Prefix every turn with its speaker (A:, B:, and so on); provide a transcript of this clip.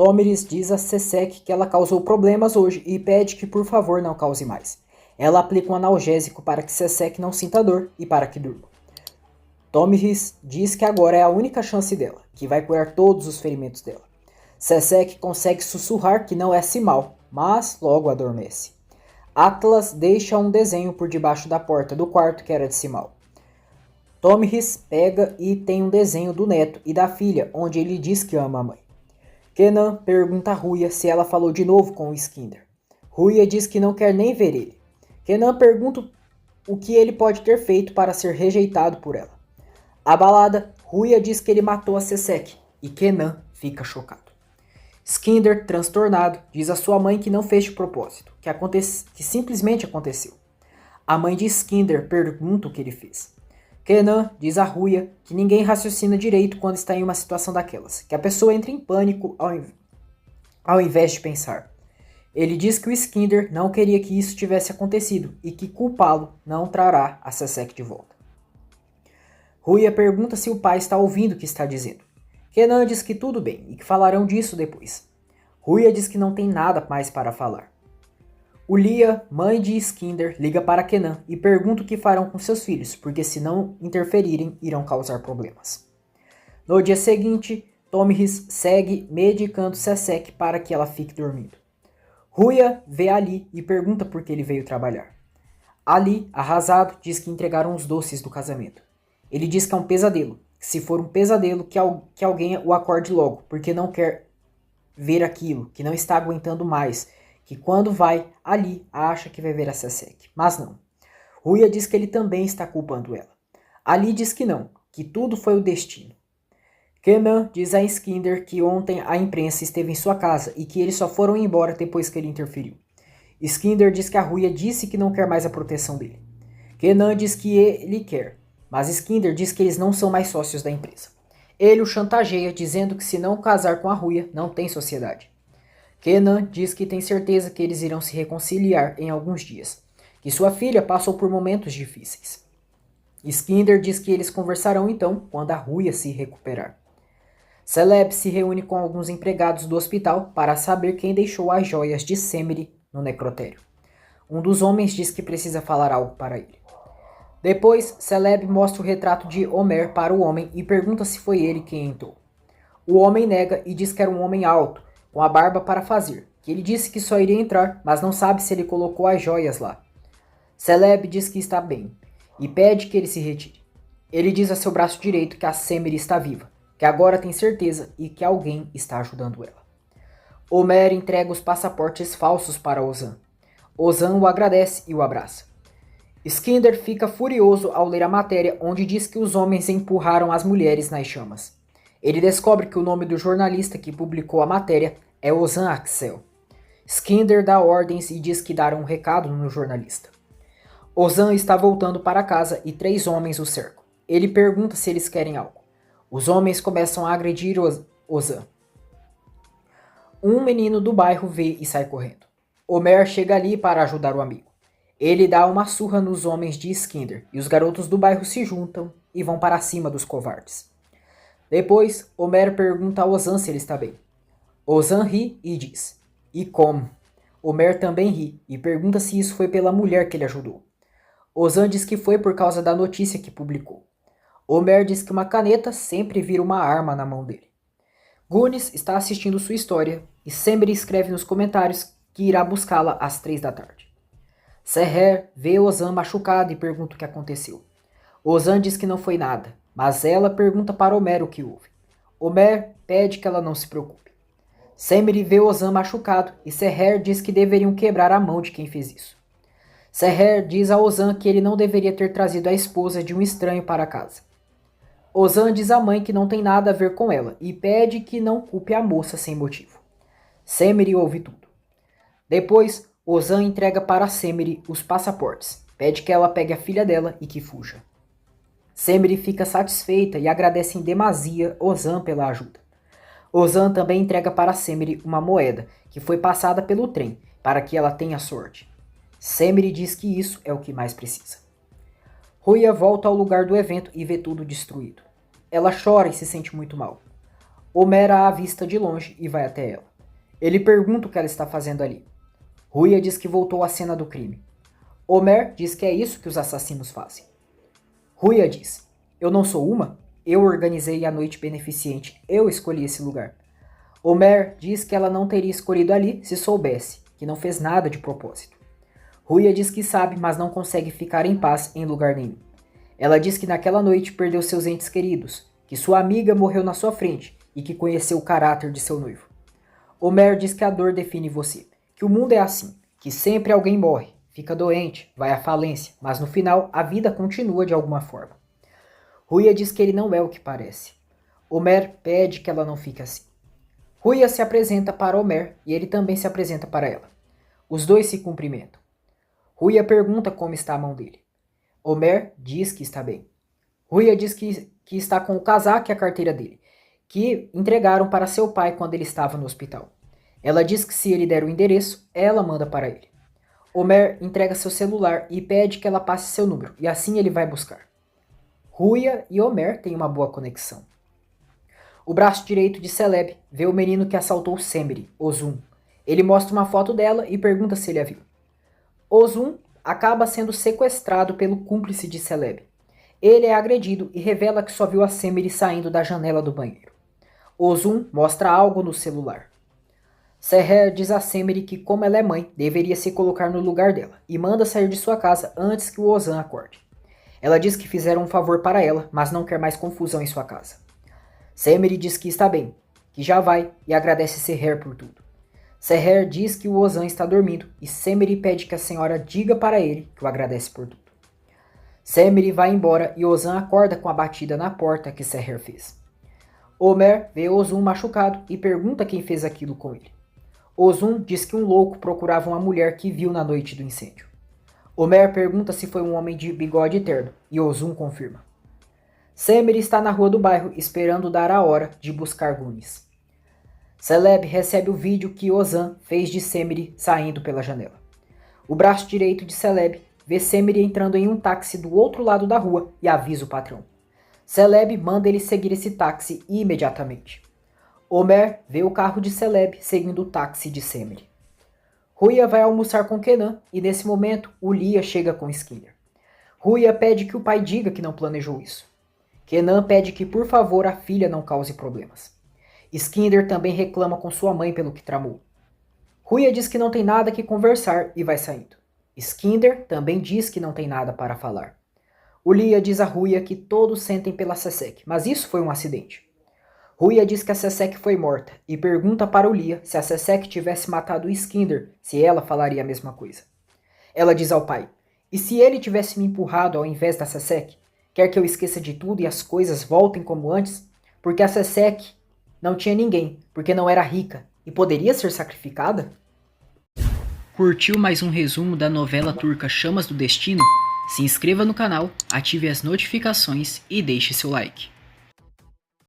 A: Tomiris diz a Sesek que ela causou problemas hoje e pede que por favor não cause mais. Ela aplica um analgésico para que Sesek não sinta dor e para que durma. Tomiris diz que agora é a única chance dela, que vai curar todos os ferimentos dela. Sesek consegue sussurrar que não é Simao, mas logo adormece. Atlas deixa um desenho por debaixo da porta do quarto que era de Simao. Tomiris pega e tem um desenho do neto e da filha, onde ele diz que ama a mãe. Kenan pergunta a Ruya se ela falou de novo com o Skinder. Ruya diz que não quer nem ver ele. Kenan pergunta o que ele pode ter feito para ser rejeitado por ela. Abalada, Ruya diz que ele matou a Sesek e Kenan fica chocado. Skinder, transtornado, diz a sua mãe que não fez de propósito, que simplesmente aconteceu. A mãe de Skinder pergunta o que ele fez. Kenan diz a Ruya que ninguém raciocina direito quando está em uma situação daquelas, que a pessoa entra em pânico ao invés de pensar. Ele diz que o Skinder não queria que isso tivesse acontecido e que culpá-lo não trará a Sesek de volta. Ruya pergunta se o pai está ouvindo o que está dizendo. Kenan diz que tudo bem e que falarão disso depois. Ruya diz que não tem nada mais para falar. Ulia, mãe de Skinder, liga para Kenan e pergunta o que farão com seus filhos, porque se não interferirem, irão causar problemas. No dia seguinte, Tomiris segue medicando Sesek para que ela fique dormindo. Ruya vê Ali e pergunta por que ele veio trabalhar. Ali, arrasado, diz que entregaram os doces do casamento. Ele diz que é um pesadelo, que se for um pesadelo, que alguém o acorde logo, porque não quer ver aquilo, que não está aguentando mais, que quando vai ali acha que vai ver a Sesek, mas não. Ruya diz que ele também está culpando ela. Ali diz que não, que tudo foi o destino. Kenan diz a Skinder que ontem a imprensa esteve em sua casa e que eles só foram embora depois que ele interferiu. Skinder diz que a Ruya disse que não quer mais a proteção dele. Kenan diz que ele quer, mas Skinder diz que eles não são mais sócios da empresa. Ele o chantageia dizendo que se não casar com a Ruya, não tem sociedade. Kenan diz que tem certeza que eles irão se reconciliar em alguns dias, que sua filha passou por momentos difíceis. Skinder diz que eles conversarão então quando a Ruya se recuperar. Celeb se reúne com alguns empregados do hospital para saber quem deixou as joias de Semire no necrotério. Um dos homens diz que precisa falar algo para ele. Depois, Celeb mostra o retrato de Homer para o homem e pergunta se foi ele quem entrou. O homem nega e diz que era um homem alto, com a barba para fazer, que ele disse que só iria entrar, mas não sabe se ele colocou as joias lá. Celeb diz que está bem, e pede que ele se retire. Ele diz a seu braço direito que a Semire está viva, que agora tem certeza e que alguém está ajudando ela. Homer entrega os passaportes falsos para Ozan. Ozan o agradece e o abraça. Skinder fica furioso ao ler a matéria onde diz que os homens empurraram as mulheres nas chamas. Ele descobre que o nome do jornalista que publicou a matéria é Ozan Axel. Skinder dá ordens e diz que dará um recado no jornalista. Ozan está voltando para casa e 3 homens o cercam. Ele pergunta se eles querem algo. Os homens começam a agredir Ozan. Um menino do bairro vê e sai correndo. Homer chega ali para ajudar o amigo. Ele dá uma surra nos homens de Skinder e os garotos do bairro se juntam e vão para cima dos covardes. Depois, Homer pergunta a Ozan se ele está bem. Ozan ri e diz: "E como?" Homer também ri e pergunta se isso foi pela mulher que ele ajudou. Ozan diz que foi por causa da notícia que publicou. Homer diz que uma caneta sempre vira uma arma na mão dele. Gunis está assistindo sua história e sempre escreve nos comentários que irá buscá-la às 3 da tarde. Seher vê Ozan machucado e pergunta o que aconteceu. Ozan diz que não foi nada, mas ela pergunta para Homer o que houve. Homer pede que ela não se preocupe. Semire vê Ozan machucado e Seher diz que deveriam quebrar a mão de quem fez isso. Seher diz a Ozan que ele não deveria ter trazido a esposa de um estranho para casa. Ozan diz à mãe que não tem nada a ver com ela e pede que não culpe a moça sem motivo. Semire ouve tudo. Depois, Ozan entrega para Semire os passaportes, pede que ela pegue a filha dela e que fuja. Semire fica satisfeita e agradece em demasia Ozan pela ajuda. Ozan também entrega para Semire uma moeda que foi passada pelo trem para que ela tenha sorte. Semire diz que isso é o que mais precisa. Ruya volta ao lugar do evento e vê tudo destruído. Ela chora e se sente muito mal. Homer a avista de longe e vai até ela. Ele pergunta o que ela está fazendo ali. Ruia diz que voltou à cena do crime. Homer diz que é isso que os assassinos fazem. Ruia diz: eu não sou uma? Eu organizei a noite beneficente, eu escolhi esse lugar. Homer diz que ela não teria escolhido ali se soubesse, que não fez nada de propósito. Ruia diz que sabe, mas não consegue ficar em paz em lugar nenhum. Ela diz que naquela noite perdeu seus entes queridos, que sua amiga morreu na sua frente e que conheceu o caráter de seu noivo. Homer diz que a dor define você, que o mundo é assim, que sempre alguém morre, fica doente, vai à falência, mas no final a vida continua de alguma forma. Ruia diz que ele não é o que parece. Homer pede que ela não fique assim. Ruia se apresenta para Homer e ele também se apresenta para ela. Os dois se cumprimentam. Ruia pergunta como está a mão dele. Homer diz que está bem. Ruia diz que está com o casaco e a carteira dele, que entregaram para seu pai quando ele estava no hospital. Ela diz que se ele der o endereço, ela manda para ele. Homer entrega seu celular e pede que ela passe seu número, e assim ele vai buscar. Ruia e Homer têm uma boa conexão. O braço direito de Celeb vê o menino que assaltou Semire, Ozum. Ele mostra uma foto dela e pergunta se ele a viu. Ozum acaba sendo sequestrado pelo cúmplice de Celeb. Ele é agredido e revela que só viu a Semire saindo da janela do banheiro. Ozum mostra algo no celular. Seher diz a Semire que, como ela é mãe, deveria se colocar no lugar dela e manda sair de sua casa antes que o Ozan acorde. Ela diz que fizeram um favor para ela, mas não quer mais confusão em sua casa. Semire diz que está bem, que já vai e agradece Seher por tudo. Seher diz que o Ozan está dormindo e Semire pede que a senhora diga para ele que o agradece por tudo. Semire vai embora e Ozan acorda com a batida na porta que Seher fez. Homer vê Ozum machucado e pergunta quem fez aquilo com ele. Ozum diz que um louco procurava uma mulher que viu na noite do incêndio. Homer pergunta se foi um homem de bigode terno e Ozum confirma. Semire está na rua do bairro esperando dar a hora de buscar Gunis. Celeb recebe o vídeo que Ozan fez de Semire saindo pela janela. O braço direito de Celeb vê Semire entrando em um táxi do outro lado da rua e avisa o patrão. Celeb manda ele seguir esse táxi imediatamente. Homer vê o carro de Celeb seguindo o táxi de Semire. Ruia vai almoçar com Kenan e nesse momento o Lia chega com Skinner. Ruia pede que o pai diga que não planejou isso. Kenan pede que por favor a filha não cause problemas. Skinner também reclama com sua mãe pelo que tramou. Ruia diz que não tem nada que conversar e vai saindo. Skinner também diz que não tem nada para falar. O Lia diz a Ruia que todos sentem pela Sesek, mas isso foi um acidente. Ruia diz que a Sesek foi morta e pergunta para o Lia se a Sesek tivesse matado o Skinner, se ela falaria a mesma coisa. Ela diz ao pai: e se ele tivesse me empurrado ao invés da Sesek? Quer que eu esqueça de tudo e as coisas voltem como antes? Porque a Sesek não tinha ninguém, porque não era rica e poderia ser sacrificada? Curtiu mais um resumo da novela turca Chamas do Destino? Se inscreva no canal, ative as notificações e deixe seu like.